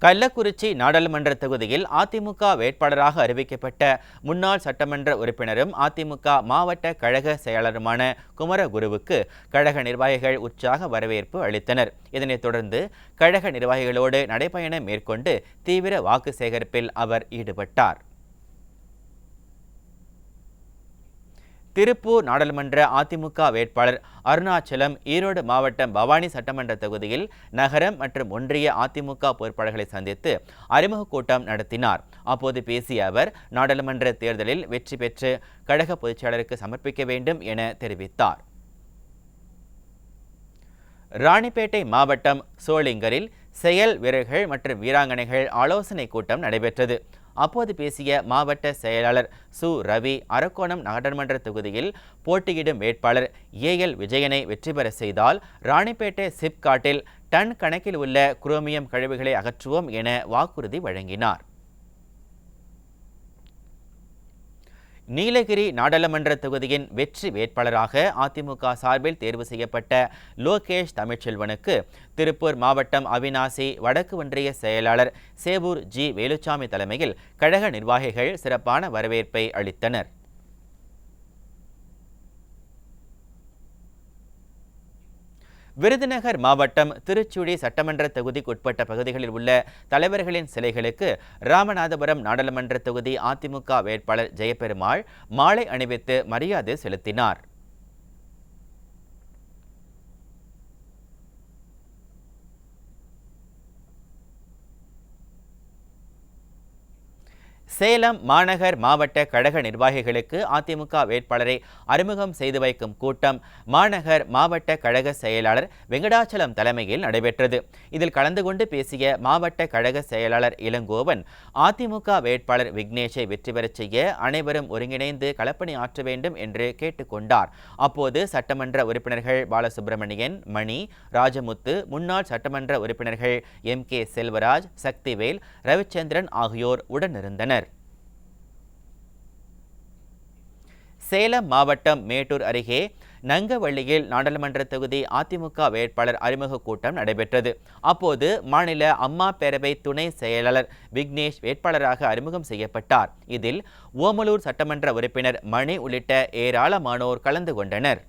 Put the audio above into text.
கள்ளக்குறிச்சி நாடாளுமன்ற தொகுதியில் அதிமுக வேட்பாளராக அறிவிக்கப்பட்ட முன்னாள் சட்டமன்ற உறுப்பினரும் அதிமுக மாவட்ட கழக செயலாளருமான குமரகுருவுக்கு கழக நிர்வாகிகள் உற்சாக வரவேற்பு அளித்தனர். இதனைத் தொடர்ந்து கழக நிர்வாகிகளோடு நடைபயணம் மேற்கொண்டு தீவிர வாக்கு சேகரிப்பில் அவர் ஈடுபட்டார். திருப்பூர் நாடாளுமன்ற அதிமுக வேட்பாளர் அருணாச்சலம் ஈரோடு மாவட்டம் பவானி சட்டமன்ற தொகுதியில் நகரம் மற்றும் ஒன்றிய அதிமுக பொறுப்பாளர்களை சந்தித்து அறிமுக கூட்டம் நடத்தினார். அப்போது பேசிய அவர் நாடாளுமன்ற தேர்தலில் வெற்றி பெற்று கழக பொதுச்செயலாளருக்கு சமர்ப்பிக்க வேண்டும் என தெரிவித்தார். ராணிப்பேட்டை மாவட்டம் சோளிங்கரில் செயல் வீரர்கள் மற்றும் வீராங்கனைகள் ஆலோசனை கூட்டம் நடைபெற்றது. அப்போது பேசிய மாவட்ட செயலாளர் சு ரவி, அரக்கோணம் நாடாளுமன்ற தொகுதியில் போட்டியிடும் வேட்பாளர் ஏஎல் விஜயனை வெற்றி பெற செய்தால் ராணிப்பேட்டை சிப்காட்டில் டன் கணக்கில் உள்ள குரோமியம் கழிவுகளை அகற்றுவோம் என வாக்குறுதி வழங்கினார். நீலகிரி நாடாளுமன்ற தொகுதியின் வெற்றி வேட்பாளராக அதிமுக சார்பில் தேர்வு செய்யப்பட்ட லோகேஷ் தமிழ்ச்செல்வனுக்கு திருப்பூர் மாவட்டம் அவிநாசி வடக்கு ஒன்றிய செயலாளர் சேவூர் ஜி வேலுச்சாமி தலைமையில் கழக நிர்வாகிகள் சிறப்பான வரவேற்பை அளித்தனர். விருதுநகர் மாவட்டம் திருச்சுழி சட்டமன்ற தொகுதிக்குட்பட்ட பகுதிகளில் உள்ள தலைவர்களின் சிலைகளுக்கு ராமநாதபுரம் நாடாளுமன்ற தொகுதி அதிமுக வேட்பாளர் ஜெயபெருமாள் மாலை அணிவித்து மரியாதை செலுத்தினார். சேலம் மாநகர் மாவட்ட கழக நிர்வாகிகளுக்கு அதிமுக வேட்பாளரை அறிமுகம் செய்து வைக்கும் கூட்டம் மாநகர் மாவட்ட கழக செயலாளர் வெங்கடாச்சலம் தலைமையில் நடைபெற்றது. இதில் கலந்து கொண்டு பேசிய மாவட்ட கழக செயலாளர் இளங்கோவன், அதிமுக வேட்பாளர் விக்னேஷை வெற்றி பெறச் செய்ய அனைவரும் ஒருங்கிணைந்து களப்பணி ஆற்ற வேண்டும் என்று கேட்டுக்கொண்டார். அப்போது சட்டமன்ற உறுப்பினர்கள் பாலசுப்ரமணியன், மணி, ராஜமுத்து, முன்னாள் சட்டமன்ற உறுப்பினர்கள் MK செல்வராஜ், சக்திவேல், ரவிச்சந்திரன் ஆகியோர் உடனிருந்தனர். சேலம் மாவட்டம் மேட்டூர் அருகே நங்கவள்ளியில் நாடாளுமன்ற தொகுதி அதிமுக வேட்பாளர் அறிமுக கூட்டம் நடைபெற்றது. அப்போது மாநில அம்மா பேரவை துணை செயலாளர் விக்னேஷ் வேட்பாளராக அறிமுகம் செய்யப்பட்டார். இதில் ஓமலூர் சட்டமன்ற உறுப்பினர் மணி உள்ளிட்ட ஏராளமானோர் கலந்து கொண்டனர்.